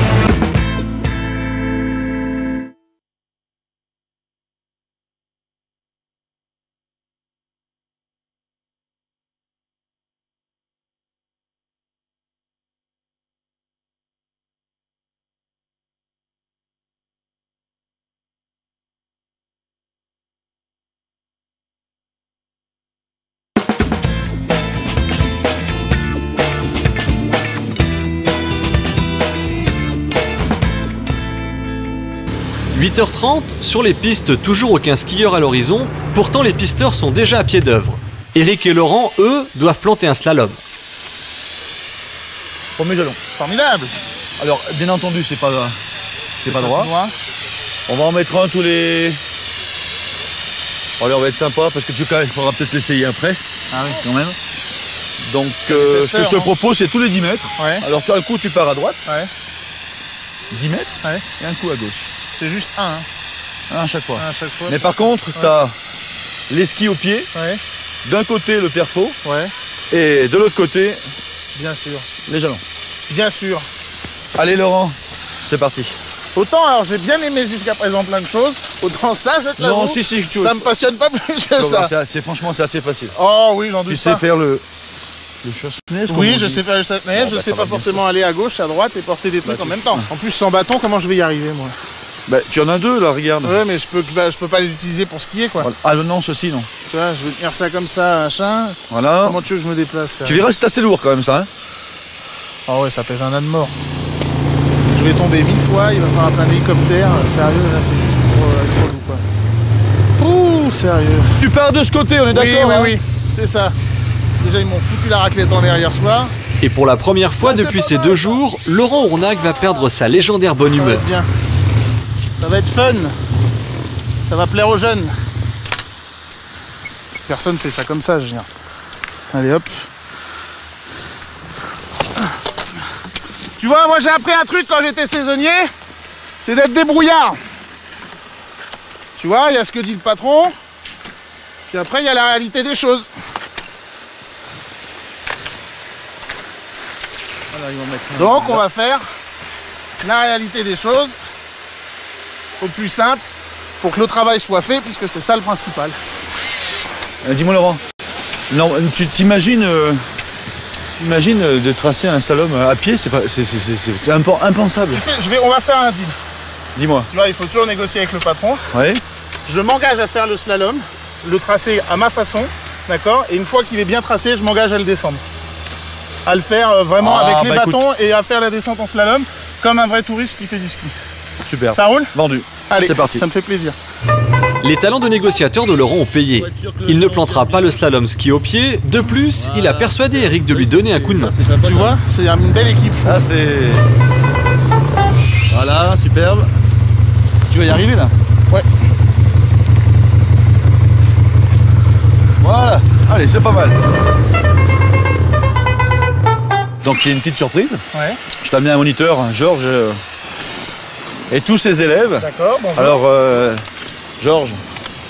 8h30, sur les pistes, toujours aucun skieur à l'horizon, pourtant les pisteurs sont déjà à pied d'œuvre. Eric et Laurent, eux, doivent planter un slalom. Premier jalon. Formidable. Alors, bien entendu, c'est pas droit. On va en mettre un tous les... Allez, on va être sympa parce que il faudra peut-être l'essayer après. Ah oui. Quand même. Donc, ce que je te propose, c'est tous les 10 mètres. Ouais. Alors, tu as un coup, tu pars à droite. Ouais. 10 mètres. Ouais. Et un coup à gauche. C'est juste un. Hein. Un à chaque fois. Un à chaque fois. Mais par contre, tu as les skis au pied. Ouais. D'un côté, le perfo. Ouais. Et de l'autre côté, bien sûr, les jalons. Bien sûr. Allez, Laurent, c'est parti. Autant, alors j'ai bien aimé jusqu'à présent plein de choses, autant ça, je te l'avoue, ça me passionne pas plus que ça. Franchement, c'est assez facile. Oh oui, j'en doute pas. Tu sais faire le chasse-neige? Oui, je sais faire le chasse-neige, je sais pas forcément aller à gauche, à droite et porter des trucs en même temps. En plus, sans bâton, comment je vais y arriver, moi? Bah, tu en as deux, là, regarde. Ouais, mais je peux pas les utiliser pour skier, quoi. Ah non, ceci, non. Tu vois, je vais tenir ça comme ça, machin. Voilà. Comment tu veux que je me déplace? Tu verras, c'est assez lourd, quand même, ça, hein. Ah ouais, ça pèse un âne mort. Je vais tomber 1000 fois, il va falloir plein d'hélicoptères. Sérieux, là c'est juste pour être relou quoi. Ouh, sérieux. Tu pars de ce côté, on est d'accord? Oui, oui, oui, c'est ça. Déjà ils m'ont foutu la raclette dans l'air hier soir. Et pour la première fois depuis ces 2 jours, Laurent Ournac va perdre sa légendaire bonne humeur. Ça va être bien. Ça va être fun. Ça va plaire aux jeunes. Personne fait ça comme ça, je veux dire. Allez hop. Tu vois, moi j'ai appris un truc quand j'étais saisonnier, c'est d'être débrouillard. Tu vois, il y a ce que dit le patron, puis après il y a la réalité des choses. Voilà, ils vont mettre donc on va faire la réalité des choses au plus simple pour que le travail soit fait, puisque c'est ça le principal. Dis-moi Laurent, non, tu t'imagines de tracer un slalom à pied, c'est impensable. Tu sais, on va faire un deal. Dis-moi. Tu vois, il faut toujours négocier avec le patron. Oui. Je m'engage à faire le slalom, le tracer à ma façon, d'accord? Et une fois qu'il est bien tracé, je m'engage à le descendre. À le faire vraiment avec les bâtons et à faire la descente en slalom comme un vrai touriste qui fait du ski. Super. Ça roule? Vendu. Allez, c'est parti. Ça me fait plaisir. Les talents de négociateur de Laurent ont payé. Il ne plantera pas le slalom ski au pied. De plus, il a persuadé Eric de lui donner un coup de main. Tu vois, c'est une belle équipe. Ah, c'est... Voilà, superbe. Tu vas y arriver là? Ouais. Voilà. Allez, c'est pas mal. Donc j'ai une petite surprise. Ouais. Je t'ai amené un moniteur, Georges, et tous ses élèves. D'accord, bonjour. Alors, Georges,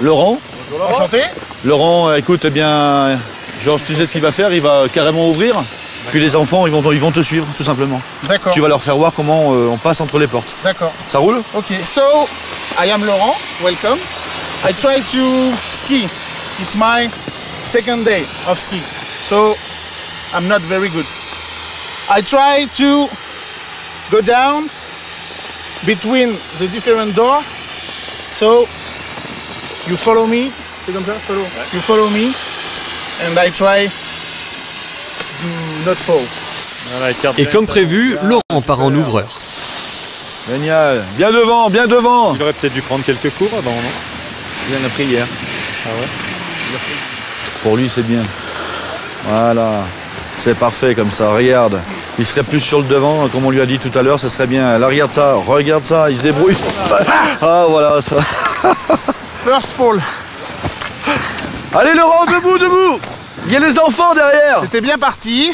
Laurent. Bonjour Laurent. Enchanté. Laurent, écoute, eh bien, Georges, tu sais ce qu'il va faire? Il va carrément ouvrir. Puis les enfants, ils vont te suivre, tout simplement. D'accord. Tu vas leur faire voir comment on passe entre les portes. D'accord. Ça roule? Ok. So, I am Laurent. Welcome. I try to ski. It's my second day of ski. So, I'm not very good. I try to go down between the different doors. So, you follow me. C'est comme ça? Follow. Ouais. You follow me. And I try to not fall. Et comme prévu, Laurent part en ouvreur. Génial. Bien devant, bien devant. Il aurait peut-être dû prendre quelques cours avant, non? Il en a pris hier. Ah ouais? Pour lui, c'est bien. Voilà. C'est parfait comme ça, regarde. Il serait plus sur le devant, comme on lui a dit tout à l'heure, ça serait bien. Là, regarde ça, il se débrouille. Ah, voilà, ça. First fall. Allez, Laurent, debout, debout. Il y a les enfants derrière. C'était bien parti.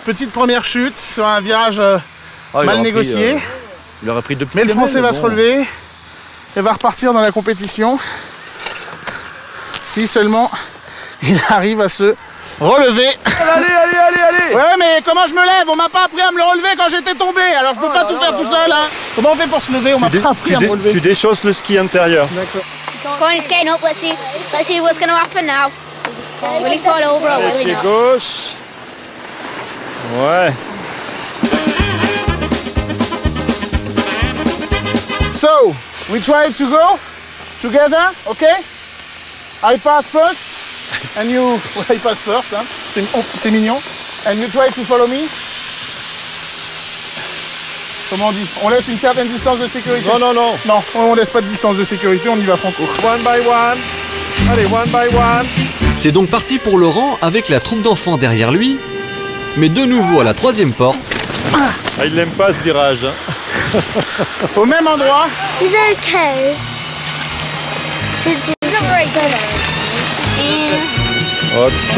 Petite première chute sur un virage mal négocié. Il aurait pris 2 Mais le Français va se relever et va repartir dans la compétition. Si seulement il arrive à se relever. Allez. Ouais, mais comment je me lève? On m'a pas appris à me le relever quand j'étais tombé. Alors je peux pas tout faire tout seul. Hein. Comment on fait pour se lever? On m'a pas appris à me relever. Tu déchausses le ski intérieur. D'accord. Going, it's getting up. Let's see what's going to happen now. Will he fall over or will he Pied not? gauche. Ouais. So, we try to go together, okay? I pass first, and you... I pass first, hein? C'est mignon. And you try to follow me. Comment on dit? On laisse une certaine distance de sécurité. Non. Non, on laisse pas de distance de sécurité, on y va franco. One by one. Allez, one by one. C'est donc parti pour Laurent avec la troupe d'enfants derrière lui. Mais de nouveau à la 3e porte. Ah, il n'aime pas ce virage. Hein. Au même endroit. He's okay. He's not very good. Ok.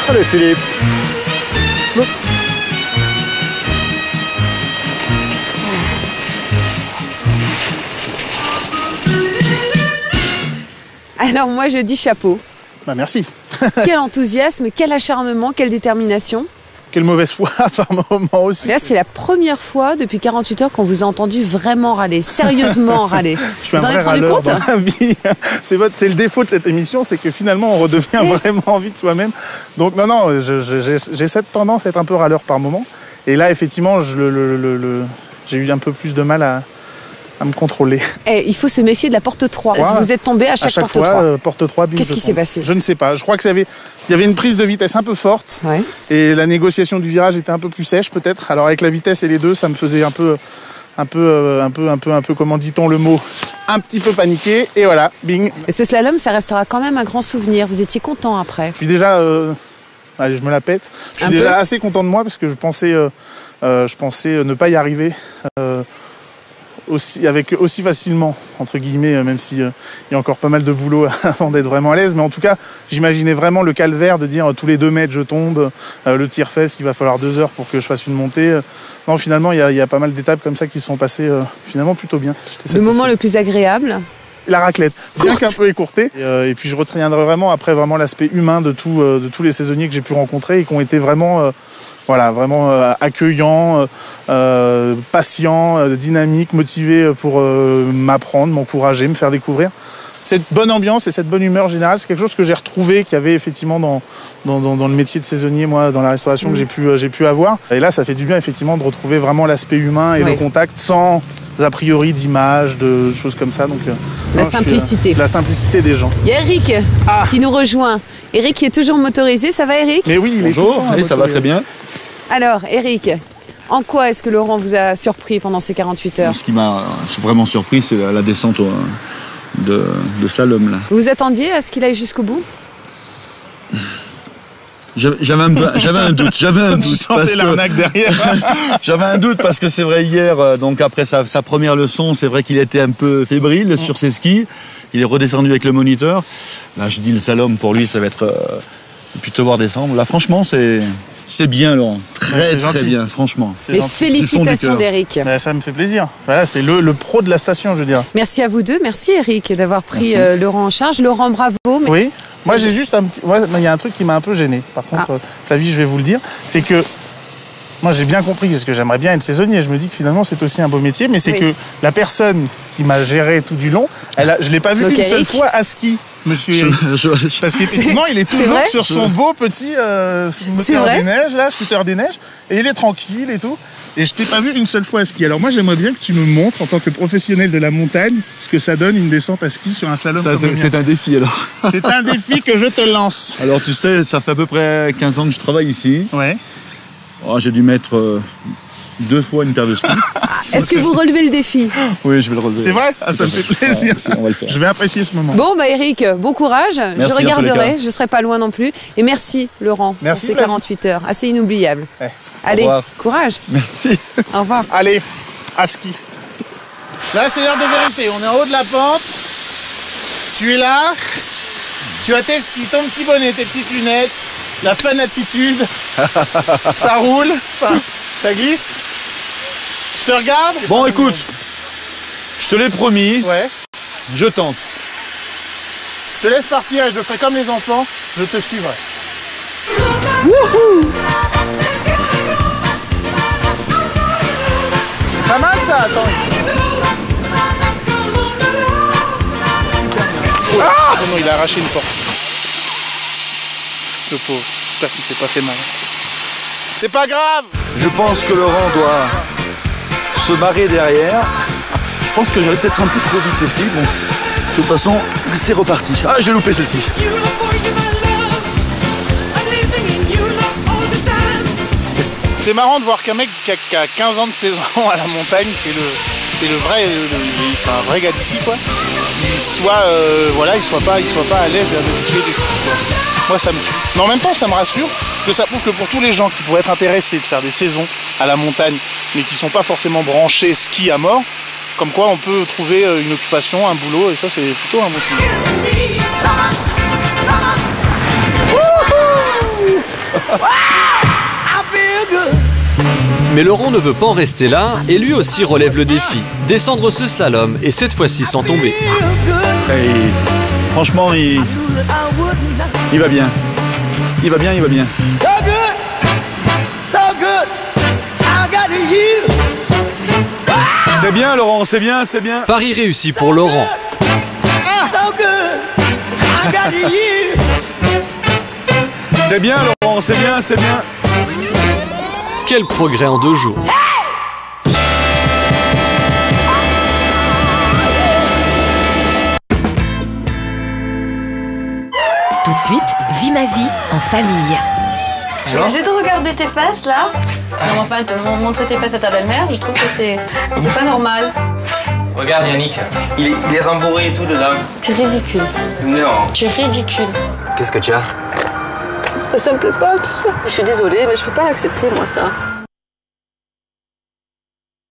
Allez, Philippe. Alors moi je dis chapeau. Bah merci. Quel enthousiasme, quel acharnement, quelle détermination. Quelle mauvaise foi par moment aussi. Là, c'est la première fois depuis 48 heures qu'on vous a entendu vraiment râler, sérieusement râler. Vous en êtes rendu compte? dans ma vie. C'est le défaut de cette émission, c'est que finalement on redevient vraiment envie de soi-même. Donc non, j'ai cette tendance à être un peu râleur par moment. Et là, effectivement, j'ai eu un peu plus de mal à me contrôler. Il faut se méfier de la porte 3. Ouais. Vous êtes tombé à chaque porte fois, 3. Porte 3, bim, Qu'est-ce qui s'est passé? Je ne sais pas. Je crois qu'il y avait une prise de vitesse un peu forte. Ouais. Et la négociation du virage était un peu plus sèche peut-être. Alors avec la vitesse et les deux, ça me faisait un peu, comment dit-on le mot, un petit peu paniqué. Et voilà, bing. Et ce slalom, ça restera quand même un grand souvenir. Vous étiez content après? Je suis déjà... allez, je me la pète. Je suis déjà assez content de moi parce que je pensais ne pas y arriver aussi facilement, entre guillemets, même s'il y a encore pas mal de boulot avant d'être vraiment à l'aise. Mais en tout cas, j'imaginais vraiment le calvaire de dire tous les 2 mètres je tombe, le tire-fesse, il va falloir 2 heures pour que je fasse une montée. Non, finalement, il y a pas mal d'étapes comme ça qui se sont passées finalement plutôt bien. Le moment le plus agréable? La raclette, bien qu'un peu écourtée. Et puis je retiendrai vraiment après l'aspect humain de tous les saisonniers que j'ai pu rencontrer et qui ont été vraiment, accueillants, patients, dynamiques, motivés pour m'apprendre, m'encourager, me faire découvrir. Cette bonne ambiance et cette bonne humeur générale, c'est quelque chose que j'ai retrouvé, qu'il y avait effectivement dans le métier de saisonnier, moi, dans la restauration que j'ai pu avoir. Et là, ça fait du bien effectivement de retrouver vraiment l'aspect humain et le contact sans a priori d'image, de choses comme ça. Donc, la simplicité. La simplicité des gens. Il y a Eric qui nous rejoint. Eric qui est toujours motorisé, ça va Eric? Mais oui, bonjour, ça va très bien. Alors Eric, en quoi est-ce que Laurent vous a surpris pendant ces 48 heures? Ce qui m'a vraiment surpris, c'est la descente de slalom là. Vous attendiez à ce qu'il aille jusqu'au bout? J'avais un doute. Parce l'arnaque derrière. J'avais un doute parce que c'est vrai hier, donc après sa première leçon, c'est vrai qu'il était un peu fébrile sur ses skis. Il est redescendu avec le moniteur. Là, je dis le slalom pour lui, ça va être et puis te voir descendre. Là, franchement, c'est bien, Laurent. Très bien, franchement. Et félicitations d'Eric. Ça me fait plaisir. Voilà, c'est le pro de la station, je veux dire. Merci à vous deux. Merci Eric d'avoir pris Laurent en charge. Laurent, bravo. Mais... Oui. Moi, j'ai juste il y a un truc qui m'a un peu gêné. Par contre, Flavie, je vais vous le dire, c'est que moi, j'ai bien compris, parce que j'aimerais bien être saisonnier. Je me dis que finalement, c'est aussi un beau métier, mais c'est que la personne qui m'a géré tout du long, je l'ai pas vu une seule fois à ski. Monsieur Eric. Parce qu'effectivement, il est toujours sur son beau petit moteur des neiges, là, scooter des neiges, et il est tranquille et tout. Et je t'ai pas vu une seule fois à ski. Alors moi, j'aimerais bien que tu me montres, en tant que professionnel de la montagne, ce que ça donne une descente à ski sur un slalom. C'est un défi alors. C'est un défi que je te lance. Alors tu sais, ça fait à peu près 15 ans que je travaille ici. Ouais. Oh, j'ai dû mettre 2 fois une paire de skis. Est-ce que vous relevez le défi? Oui, je vais le relever. C'est vrai? Ça me fait plaisir. On va le faire. Je vais apprécier ce moment. Bon, Eric, bon courage. Merci, je regarderai, je ne serai pas loin non plus. Et merci, Laurent, pour ces 48 heures. Assez inoubliable. Allez, courage. Merci. Au revoir. Allez, à ski. Là, c'est l'heure de vérité. On est en haut de la pente. Tu es là. Tu as tes skis, ton petit bonnet, tes petites lunettes. La fun attitude. Ça roule. Enfin, ça glisse. Je te regarde. Bon, écoute. Je te l'ai promis. Ouais. Je tente. Je te laisse partir et je ferai comme les enfants. Je te suivrai. Wouhou! C'est pas mal ça, attends. Ah oh non, il a arraché une porte. Le pauvre. J'espère qu'il s'est pas fait mal. C'est pas grave. Je pense que Laurent doit se marrer derrière. Je pense que j'allais peut-être un peu trop vite aussi. Bon, de toute façon, c'est reparti. Ah, j'ai loupé celle-ci. C'est marrant de voir qu'un mec qui a 15 ans de saison à la montagne, c'est un vrai gars d'ici quoi. Il soit pas à l'aise et habitué des skis quoi. Moi ça me tue. Mais en même temps ça me rassure que ça prouve que pour tous les gens qui pourraient être intéressés de faire des saisons à la montagne mais qui sont pas forcément branchés ski à mort, comme quoi on peut trouver une occupation, un boulot et ça c'est plutôt un bon signe. Mais Laurent ne veut pas en rester là et lui aussi relève le défi, descendre ce slalom et cette fois-ci sans tomber. Hey, franchement, il va bien. Il va bien. C'est bien Laurent, c'est bien. Pari réussi pour Laurent. C'est bien Laurent, c'est bien. Quel progrès en 2 jours. de suite, Vis ma vie en famille. Je suis obligée de regarder tes fesses là. Non, enfin, te montrer tes fesses à ta belle-mère, je trouve que c'est pas normal. Regarde Yannick, il est rembourré et tout dedans. T'es ridicule. Non. Tu es ridicule. Qu'est-ce que tu as? Ça me plaît pas tout ça. Je suis désolée, mais je peux pas l'accepter moi ça.